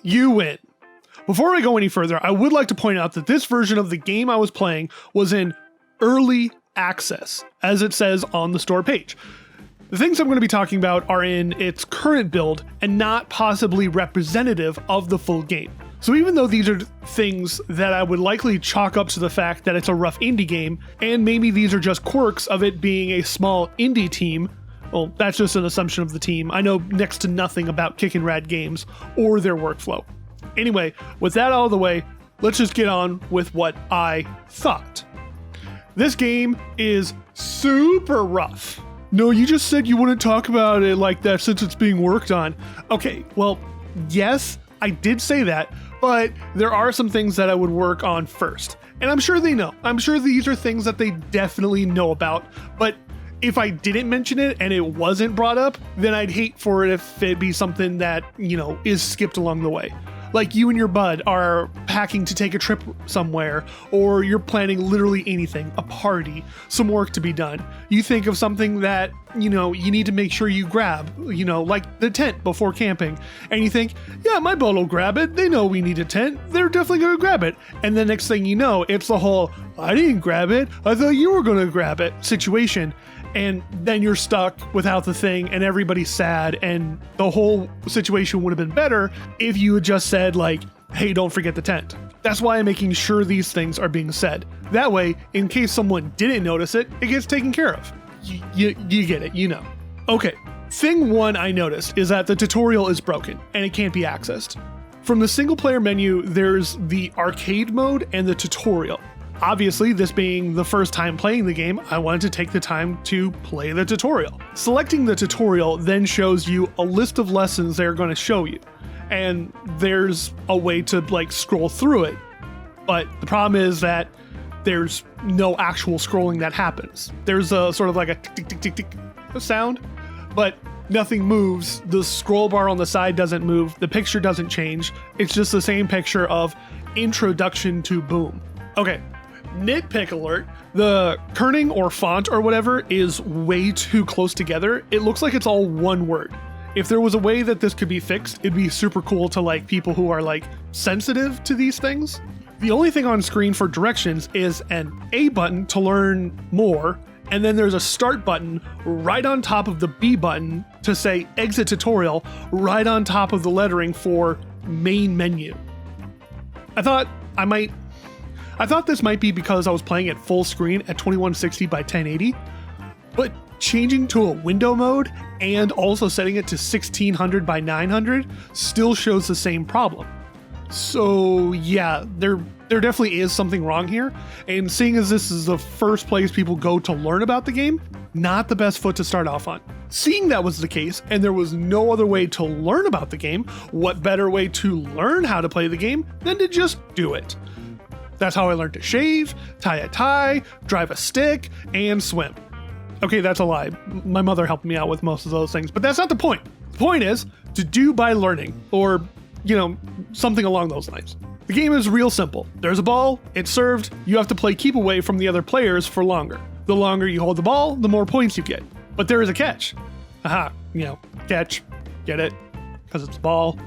you win. Before I go any further, I would like to point out that this version of the game I was playing was in early access, as it says on the store page. The things I'm going to be talking about are in its current build and not possibly representative of the full game. So even though these are things that I would likely chalk up to the fact that it's a rough indie game, and maybe these are just quirks of it being a small indie team, well, that's just an assumption of the team. I know next to nothing about Kickin' Rad Games or their workflow. Anyway, with that out of the way, let's just get on with what I thought. This game is super rough. No, you just said you wouldn't talk about it like that since it's being worked on. Okay, well, yes, I did say that, but there are some things that I would work on first. And I'm sure they know. I'm sure these are things that they definitely know about, but if I didn't mention it and it wasn't brought up, then I'd hate for it if it be something that, is skipped along the way. Like you and your bud are packing to take a trip somewhere, or you're planning literally anything, a party, some work to be done. You think of something that, you need to make sure you grab, like the tent before camping. And you think, yeah, my bud will grab it. They know we need a tent. They're definitely going to grab it. And the next thing you know, it's the whole, I didn't grab it. I thought you were going to grab it situation. And then you're stuck without the thing and everybody's sad, and the whole situation would have been better if you had just said like, hey, don't forget the tent. That's why I'm making sure these things are being said. That way, in case someone didn't notice it, it gets taken care of. You get it, Okay, thing one I noticed is that the tutorial is broken and it can't be accessed. From the single player menu, there's the arcade mode and the tutorial. Obviously, this being the first time playing the game, I wanted to take the time to play the tutorial. Selecting the tutorial then shows you a list of lessons they're going to show you, and there's a way to scroll through it. But the problem is that there's no actual scrolling that happens. There's a sort of like a tick tick tick tick tick sound, but nothing moves. The scroll bar on the side doesn't move. The picture doesn't change. It's just the same picture of Introduction to Boom. Okay. Nitpick alert, the kerning or font or whatever is way too close together. It looks like it's all one word. If there was a way that this could be fixed, it'd be super cool to people who are sensitive to these things. The only thing on screen for directions is an A button to learn more, and then there's a start button right on top of the B button to say exit tutorial right on top of the lettering for main menu. I thought this might be because I was playing at full screen at 2160 by 1080, but changing to a window mode and also setting it to 1600 by 900 still shows the same problem. So yeah, there definitely is something wrong here, and seeing as this is the first place people go to learn about the game, not the best foot to start off on. Seeing that was the case, and there was no other way to learn about the game, what better way to learn how to play the game than to just do it? That's how I learned to shave, tie a tie, drive a stick, and swim. Okay, that's a lie. My mother helped me out with most of those things, but that's not the point. The point is to do by learning, or, something along those lines. The game is real simple. There's a ball, it's served, you have to play keep away from the other players for longer. The longer you hold the ball, the more points you get. But there is a catch. Aha, catch. Get it? Because it's a ball.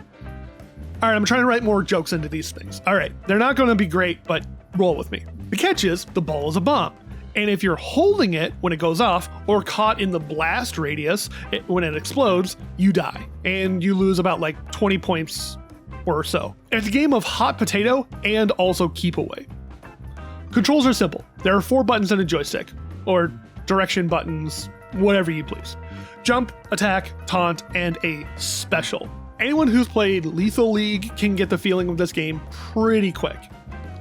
All right, I'm trying to write more jokes into these things. All right, they're not going to be great, but roll with me. The catch is the ball is a bomb. And if you're holding it when it goes off or caught in the blast radius when it explodes, you die. And you lose about 20 points or so. It's a game of hot potato and also keep away. Controls are simple. There are 4 buttons and a joystick, or direction buttons, whatever you please. Jump, attack, taunt, and a special. Anyone who's played Lethal League can get the feeling of this game pretty quick.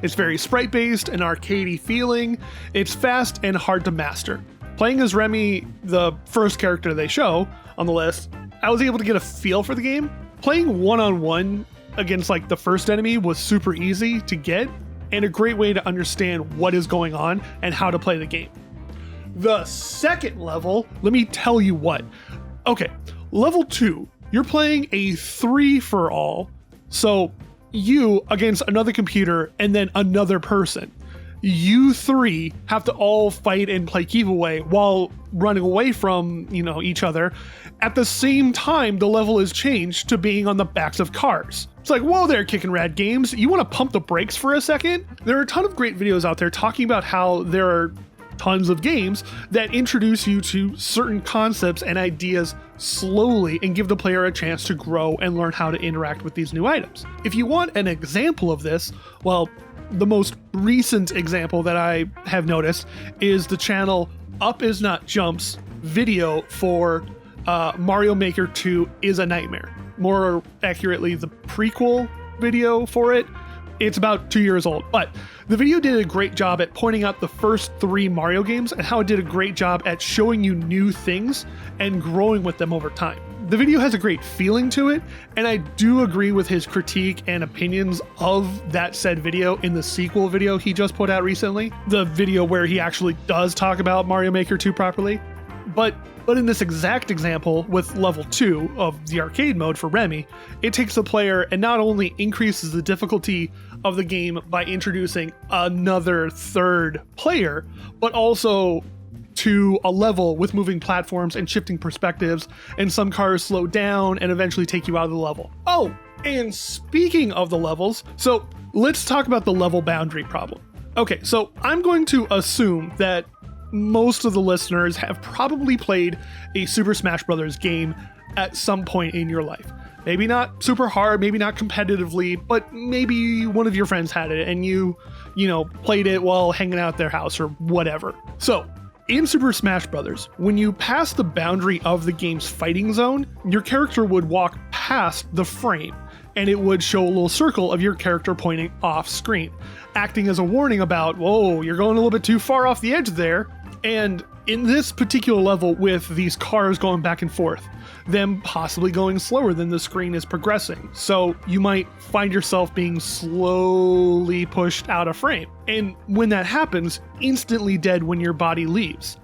It's very sprite-based, an arcadey feeling. It's fast and hard to master. Playing as Remy, the first character they show on the list, I was able to get a feel for the game. Playing one-on-one against the first enemy was super easy to get, and a great way to understand what is going on and how to play the game. The second level, let me tell you what. Okay, level 2. You're playing a 3-for-all, so you against another computer and then another person. you three have to all fight and play keep away while running away from, each other. At the same time, the level is changed to being on the backs of cars. It's like, whoa there, Kickin' Rad Games. You want to pump the brakes for a second? There are a ton of great videos out there talking about how there are tons of games that introduce you to certain concepts and ideas slowly and give the player a chance to grow and learn how to interact with these new items. If you want an example of this, well, the most recent example that I have noticed is the channel Up Is Not Jump's video for Mario Maker 2 Is a Nightmare. More accurately, the prequel video for it. It's about 2 years old, but the video did a great job at pointing out the first 3 Mario games and how it did a great job at showing you new things and growing with them over time. The video has a great feeling to it, and I do agree with his critique and opinions of that said video in the sequel video he just put out recently, the video where he actually does talk about Mario Maker 2 properly. But in this exact example with level 2 of the arcade mode for Remy, it takes the player and not only increases the difficulty of the game by introducing another third player, but also to a level with moving platforms and shifting perspectives, and some cars slow down and eventually take you out of the level. Oh, and speaking of the levels, so let's talk about the level boundary problem. Okay, so I'm going to assume that most of the listeners have probably played a Super Smash Bros. Game at some point in your life. Maybe not super hard, maybe not competitively, but maybe one of your friends had it and you played it while hanging out at their house or whatever. So, in Super Smash Bros., when you pass the boundary of the game's fighting zone, your character would walk past the frame, and it would show a little circle of your character pointing off screen, acting as a warning about, whoa, you're going a little bit too far off the edge there. And in this particular level, with these cars going back and forth, them possibly going slower than the screen is progressing, so you might find yourself being slowly pushed out of frame. And when that happens, instantly dead when your body leaves.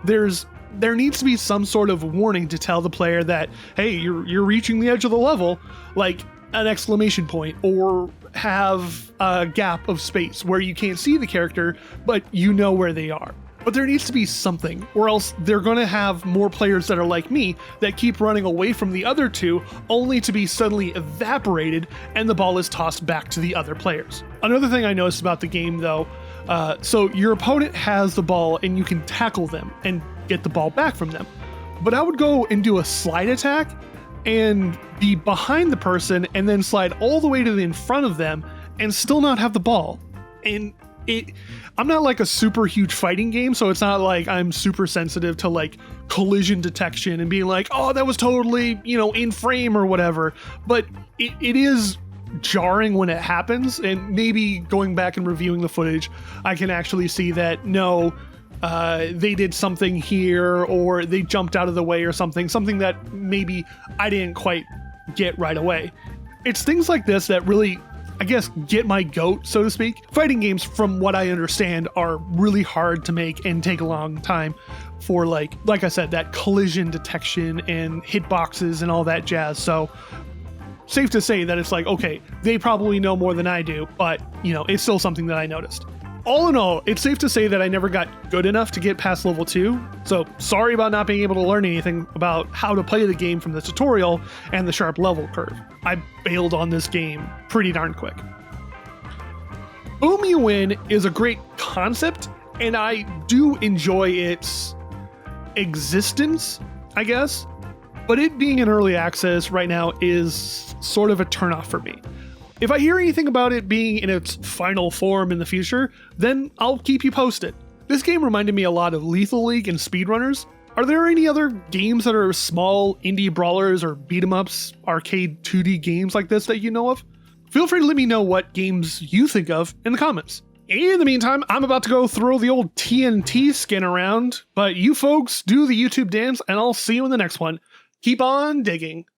There needs to be some sort of warning to tell the player that, hey, you're reaching the edge of the level, like an exclamation point, or have a gap of space where you can't see the character, but you know where they are. But there needs to be something, or else they're going to have more players that are like me that keep running away from the other two, only to be suddenly evaporated and the ball is tossed back to the other players. Another thing I noticed about the game though, so your opponent has the ball and you can tackle them and get the ball back from them. But I would go and do a slide attack and be behind the person and then slide all the way to the in front of them and still not have the ball. And I'm not like a super huge fighting game, so it's not like I'm super sensitive to like collision detection and being like, oh, that was totally, in frame or whatever. But it is jarring when it happens, and maybe going back and reviewing the footage, I can actually see that, no, they did something here, or they jumped out of the way or something that maybe I didn't quite get right away. It's things like this that really, I guess, get my goat, so to speak. Fighting games, from what I understand, are really hard to make and take a long time for, like I said, that collision detection and hitboxes and all that jazz. So safe to say that it's like, okay, they probably know more than I do, but it's still something that I noticed. All in all, it's safe to say that I never got good enough to get past level 2, so sorry about not being able to learn anything about how to play the game from the tutorial and the sharp level curve. I bailed on this game pretty darn quick. Boom You Win is a great concept, and I do enjoy its existence, I guess, but it being in early access right now is sort of a turnoff for me. If I hear anything about it being in its final form in the future, then I'll keep you posted. This game reminded me a lot of Lethal League and Speedrunners. Are there any other games that are small indie brawlers or beat-em-ups, arcade 2D games like this that you know of? Feel free to let me know what games you think of in the comments. In the meantime, I'm about to go throw the old TNT skin around, but you folks do the YouTube dance, and I'll see you in the next one. Keep on digging.